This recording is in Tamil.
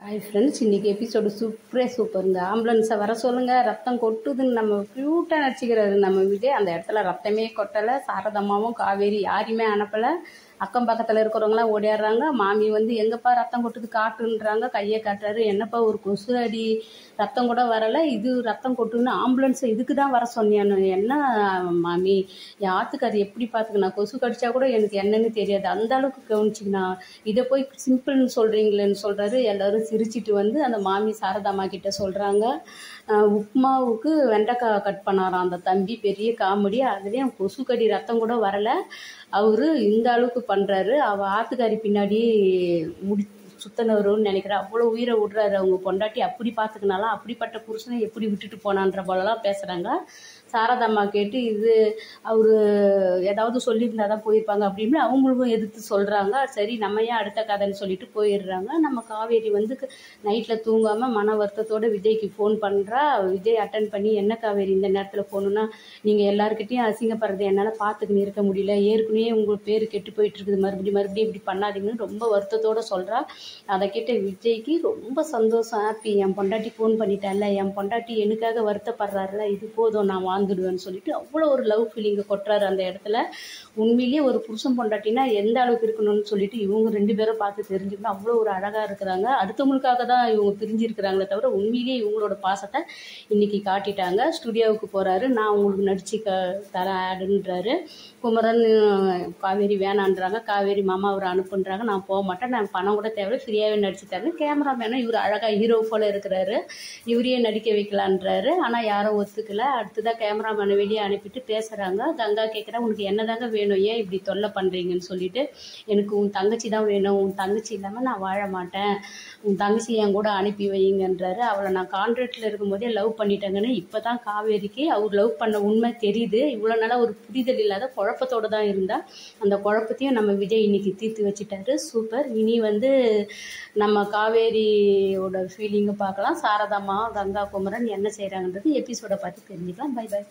ஹாய் ஃப்ரெண்ட்ஸ், இன்றைக்கி எபிசோடு சூப்பருங்க. ஆம்புலன்ஸை வர சொல்லுங்கள், ரத்தம் கொட்டுதுன்னு நம்ம க்யூட்டாக நடிச்சிக்கிறாரு நம்ம விஜய். அந்த இடத்துல ரத்தமே கொட்டலை. சாரதம்மாவும் காவேரி யாரையுமே அனுப்பலை. அக்கம் பக்கத்தில் இருக்கிறவங்களாம் ஓடிடுறாங்க. மாமி வந்து எங்கப்பா ரத்தம் கொட்டுது காட்டுன்றாங்க. கையை காட்டுறாரு. என்னப்பா ஒரு கொசு அடி ரத்தம் கூட வரலை, இது ரத்தம் கொட்டுன்னு ஆம்புலன்ஸை இதுக்கு தான் வர சொன்னியான்னு. என்ன மாமி, என் ஆத்துக்கார் எப்படி பார்த்துக்கண்ணா, கொசு கடிச்சா கூட எனக்கு என்னன்னு தெரியாது, அந்த அளவுக்கு கவனிச்சிங்கண்ணா, இதை போய் சிம்பிள்னு சொல்கிறீங்களேன்னு சொல்கிறாரு. எல்லோரும் சிரிச்சிட்டு வந்து அந்த மாமி சாரதாம்மா கிட்ட சொல்கிறாங்க, உப்மாவுக்கு வெண்டைக்காய் கட் பண்ணாராம் அந்த தம்பி, பெரிய காமெடி. அதுலேயும் கொசு கடி ரத்தம் கூட வரலை, அவரு இந்த அளவுக்கு பண்ணுறாரு. அவள் ஆத்துக்காரி பின்னாடி சுத்தனவருன்னு நினைக்கிறேன். அவ்வளோ உயிரை விடுறாரு. அவங்க பொண்டாட்டி அப்படி பார்த்துக்கினாலாம், அப்படிப்பட்ட புருஷனை எப்படி விட்டுட்டு போனான்ற போலலாம் பேசுகிறாங்க. சாரதாம்மா கேட்டு இது அவர் ஏதாவது சொல்லியிருந்தா தான் போயிருப்பாங்க அப்படின்னு அவங்களுக்கும் எதிர்த்து சொல்கிறாங்க. சரி நம்ம ஏன் அடுத்த கதைன்னு சொல்லிட்டு போயிடுறாங்க. நம்ம காவேரி வந்து நைட்டில் தூங்காமல் மன வருத்தத்தோடு விஜய்க்கு ஃபோன் பண்ணுறா. விஜய் அட்டன் பண்ணி, என்ன காவேரி இந்த நேரத்தில் போகணுன்னா, நீங்கள் எல்லாருக்கிட்டையும் அசிங்கப்படுறது என்னால் பார்த்துக்கின்னு இருக்க முடியல, ஏற்கனவே உங்கள் பேர் கெட்டு போயிட்டுருக்குது, மறுபடியும் இப்படி பண்ணாதீங்கன்னு ரொம்ப வருத்தத்தோடு சொல்கிறா. அதை கேட்ட விஜய்க்கு ரொம்ப சந்தோஷம், ஹாப்பி. என் பொண்டாட்டி ஃபோன் பண்ணிட்டால, என் பொண்டாட்டி எனக்காக வருத்தப்படுறாருல, இது போதும், நான் வாழ்ந்துடுவேன்னு சொல்லிட்டு அவ்வளோ ஒரு லவ் ஃபீலிங்கை கொட்டுறாரு அந்த இடத்துல. உண்மையிலேயே ஒரு புருஷன் பொண்டாட்டினா எந்த அளவுக்கு இருக்கணும்னு சொல்லிட்டு இவங்க ரெண்டு பேரும் பார்த்து தெரிஞ்சுக்கணும். அவ்வளோ ஒரு அழகாக இருக்கிறாங்க. அடுத்தவங்களுக்காக தான் இவங்க பிரிஞ்சிருக்கிறாங்களே தவிர உண்மையிலேயே இவங்களோட பாசத்தை இன்னைக்கு காட்டிட்டாங்க. ஸ்டுடியோவுக்கு போகிறாரு. நான் உங்களுக்கு நடிச்சு தரேன் ஆடுன்றாரு. குமரன் காவேரி வேணான்றாங்க. காவேரி மாமா அவரை அனுப்புன்றாங்க. நான் போக மாட்டேன், நான் பணம் கூட தேவை, ஃப்ரீயாகவே நடிச்சு தரேன். கேமராமேனும் இவர் அழகாக ஹீரோ போல் இருக்கிறாரு, இவரையே நடிக்க வைக்கலான்றாரு. ஆனால் யாரும் ஒத்துக்கலை. அடுத்ததாக கேமராமேனை வெளியே அனுப்பிட்டு பேசுகிறாங்க. கங்கா கேட்குறா, உனக்கு என்ன தாங்க வேணும், ஏன் இப்படி தொல்லை பண்ணுறீங்கன்னு சொல்லிட்டு. எனக்கு உன் தங்கச்சி தான் வேணும், உன் தங்கச்சி இல்லாமல் நான் வாழ மாட்டேன், உன் தங்கச்சி என் கூட அனுப்பி வைங்கன்றாரு. அவளை நான் கான்ட்ராக்டில் இருக்கும்போதே லவ் பண்ணிட்டேங்கன்னு இப்போ தான் காவேரிக்கு அவர் லவ் பண்ண உண்மை தெரியுது. இவ்வளோ நாளாக ஒரு புரிதல் இல்லாத குழப்பத்தோடு தான் இருந்தால் அந்த குழப்பத்தையும் நம்ம விஜய் இன்னைக்கு தீர்த்து வச்சுட்டாரு. சூப்பர். இனி வந்து நம்ம காவேரியோட ஃபீலிங்கும் பார்க்கலாம். சாரதாம்மா, கங்கா, குமரன் என்ன செய்கிறாங்கன்றது எபிசோடை பார்த்து தெரிஞ்சுக்கலாம். Bye bye.